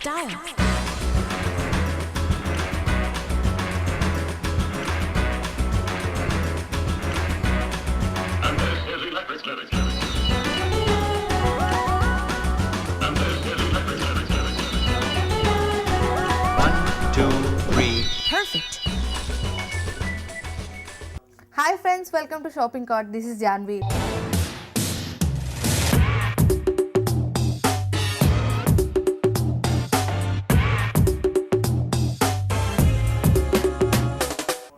style. And this is electric lyrics. And this is electric lyrics. 1, 2, 3. Perfect. Hi friends, welcome to Shopping Cart. This is Janvi.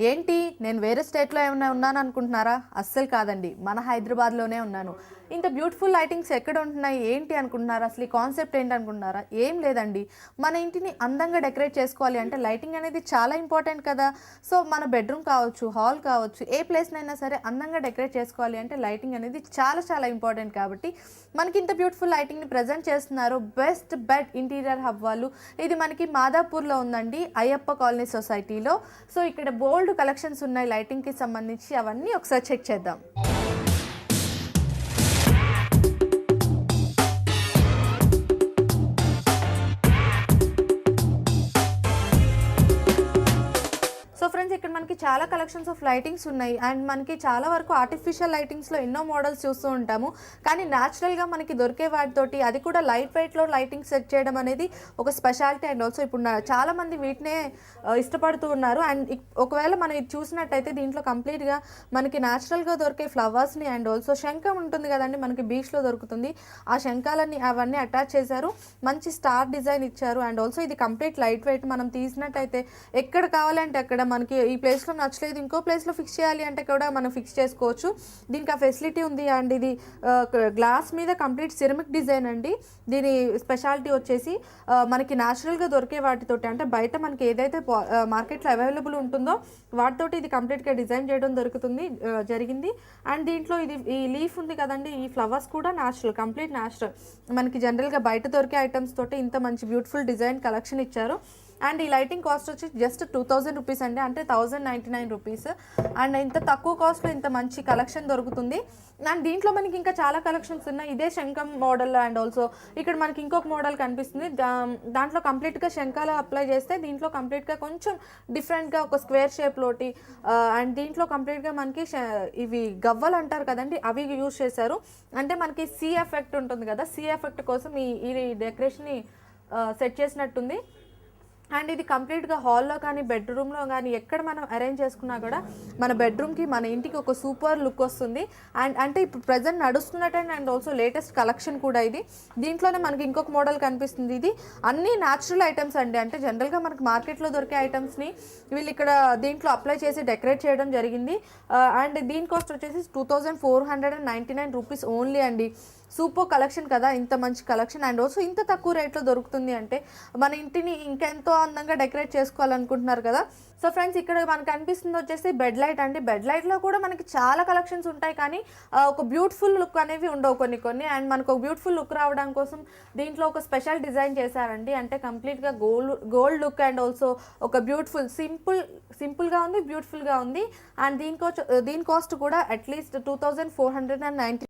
ఏంటి నేను వేరే స్టేట్లో ఏమైనా ఉన్నాను అనుకుంటున్నారా? అస్సలు కాదండి, మన హైదరాబాద్లోనే ఉన్నాను. ఇంత బ్యూటిఫుల్ లైటింగ్స్ ఎక్కడ ఉంటున్నాయి ఏంటి అనుకుంటున్నారా? అసలు ఈ కాన్సెప్ట్ ఏంటి అనుకుంటున్నారా? ఏం లేదండి, మన ఇంటిని అందంగా డెకరేట్ చేసుకోవాలి అంటే లైటింగ్ అనేది చాలా ఇంపార్టెంట్ కదా. సో మన బెడ్రూమ్ కావచ్చు, హాల్ కావచ్చు, ఏ ప్లేస్నైనా సరే అందంగా డెకరేట్ చేసుకోవాలి అంటే లైటింగ్ అనేది చాలా చాలా ఇంపార్టెంట్. కాబట్టి మనకి ఇంత బ్యూటిఫుల్ లైటింగ్ని ప్రజెంట్ చేస్తున్నారు బెస్ట్ బెడ్ ఇంటీరియర్ హబ్ వాళ్ళు. ఇది మనకి మాదాపూర్లో ఉందండి, అయ్యప్ప కాలనీ సొసైటీలో. సో ఇక్కడ బోల్డ్ కలెక్షన్స్ ఉన్నాయి లైటింగ్కి సంబంధించి, అవన్నీ ఒకసారి చెక్ చేద్దాం. సో ఫ్రెండ్స్, ఇక్కడ మనకి చాలా కలెక్షన్స్ ఆఫ్ లైటింగ్స్ ఉన్నాయి. అండ్ మనకి చాలా వరకు ఆర్టిఫిషియల్ లైటింగ్స్లో ఎన్నో మోడల్స్ చూస్తూ ఉంటాము. కానీ న్యాచురల్గా మనకి దొరికే వాటితోటి, అది కూడా లైట్ వెయిట్లో లైటింగ్ సెట్ చేయడం అనేది ఒక స్పెషాలిటీ. అండ్ ఆల్సో ఇప్పుడు చాలామంది వీటినే ఇష్టపడుతూ ఉన్నారు. అండ్ ఒకవేళ మనం ఇది చూసినట్టయితే దీంట్లో కంప్లీట్గా మనకి న్యాచురల్గా దొరికే ఫ్లవర్స్ని అండ్ ఆల్సో శంఖం ఉంటుంది కదండి, మనకి బీచ్లో దొరుకుతుంది, ఆ శంఖాలని అవన్నీ అటాచ్ చేశారు. మంచి స్టార్ డిజైన్ ఇచ్చారు. అండ్ ఆల్సో ఇది కంప్లీట్ లైట్ వెయిట్. మనం తీసినట్టయితే ఎక్కడ కావాలంటే అక్కడ మనకి ఈ ప్లేస్లో నచ్చలేదు ఇంకో ప్లేస్లో ఫిక్స్ చేయాలి అంటే కూడా మనం ఫిక్స్ చేసుకోవచ్చు. దీనికి ఆ ఫెసిలిటీ ఉంది. అండ్ ఇది గ్లాస్ మీద కంప్లీట్ సిరమిక్ డిజైన్ అండి. దీని స్పెషాలిటీ వచ్చేసి మనకి న్యాచురల్గా దొరికే వాటితోటి, అంటే బయట మనకి ఏదైతే మార్కెట్లో అవైలబుల్ ఉంటుందో వాటితోటి ఇది కంప్లీట్గా డిజైన్ చేయడం జరిగింది. అండ్ దీంట్లో ఇది ఈ లీఫ్ ఉంది కదండి, ఈ ఫ్లవర్స్ కూడా న్యాచురల్, కంప్లీట్ న్యాచురల్. మనకి జనరల్గా బయట దొరికే ఐటమ్స్ తోటి ఇంత మంచి బ్యూటిఫుల్ డిజైన్ కలెక్షన్ ఇచ్చారు. అండ్ ఈ లైటింగ్ కాస్ట్ వచ్చి జస్ట్ 2000 రూపీస్ అండి, అంటే 1099 రూపీస్. అండ్ ఇంత తక్కువ కాస్ట్లో ఇంత మంచి కలెక్షన్ దొరుకుతుంది. అండ్ దీంట్లో మనకి ఇంకా చాలా కలెక్షన్స్ ఉన్నాయి. ఇదే శంఖం మోడల్. అండ్ ఆల్సో ఇక్కడ మనకి ఇంకొక మోడల్ కనిపిస్తుంది. దాంట్లో కంప్లీట్గా శంఖాలు అప్లై చేస్తే దీంట్లో కంప్లీట్గా కొంచెం డిఫరెంట్గా ఒక స్క్వేర్ షేప్లోటి. అండ్ దీంట్లో కంప్లీట్గా మనకి ఇవి గవ్వలు అంటారు కదండి, అవి యూజ్ చేశారు. అంటే మనకి సీ ఎఫెక్ట్ ఉంటుంది కదా, సీ ఎఫెక్ట్ కోసం ఈ డెకరేషన్ని సెట్ చేసినట్టుంది. అండ్ ఇది కంప్లీట్గా హాల్లో కానీ బెడ్రూమ్లో కానీ ఎక్కడ మనం అరేంజ్ చేసుకున్నా కూడా మన బెడ్రూమ్కి, మన ఇంటికి ఒక సూపర్ లుక్ వస్తుంది. అండ్ అంటే ఇప్పుడు ప్రజెంట్ నడుస్తున్నట్టు అండ్ ఆల్సో లేటెస్ట్ కలెక్షన్ కూడా ఇది. దీంట్లోనే మనకి ఇంకొక మోడల్ కనిపిస్తుంది. ఇది అన్నీ న్యాచురల్ ఐటమ్స్ అండి, అంటే జనరల్గా మనకి మార్కెట్లో దొరికే ఐటమ్స్ని వీళ్ళు ఇక్కడ దీంట్లో అప్లై చేసి డెకరేట్ చేయడం జరిగింది. అండ్ దీని కాస్ట్ వచ్చేసి 2499 రూపీస్ ఓన్లీ అండి. సూపర్ కలెక్షన్ కదా, ఇంత మంచి కలెక్షన్. అండ్ ఆల్సో ఇంత తక్కువ రేట్లో దొరుకుతుంది అంటే మన ఇంటిని ఇంకెంతో అందంగా డెకరేట్ చేసుకోవాలనుకుంటున్నారు కదా. సో ఫ్రెండ్స్, ఇక్కడ మనకు అనిపిస్తుంది వచ్చేసి బెడ్ లైట్ అండి. బెడ్ లైట్లో కూడా మనకి చాలా కలెక్షన్స్ ఉంటాయి, కానీ ఒక బ్యూటిఫుల్ లుక్ అనేవి ఉండవు కొన్ని. అండ్ మనకు ఒక బ్యూటిఫుల్ లుక్ రావడం కోసం దీంట్లో ఒక స్పెషల్ డిజైన్ చేశారండి. అంటే కంప్లీట్గా గోల్డ్ లుక్ అండ్ ఆల్సో ఒక బ్యూటిఫుల్ సింపుల్గా ఉంది, బ్యూటిఫుల్గా ఉంది. అండ్ దీని కాస్ట్ కూడా అట్లీస్ట్ 2490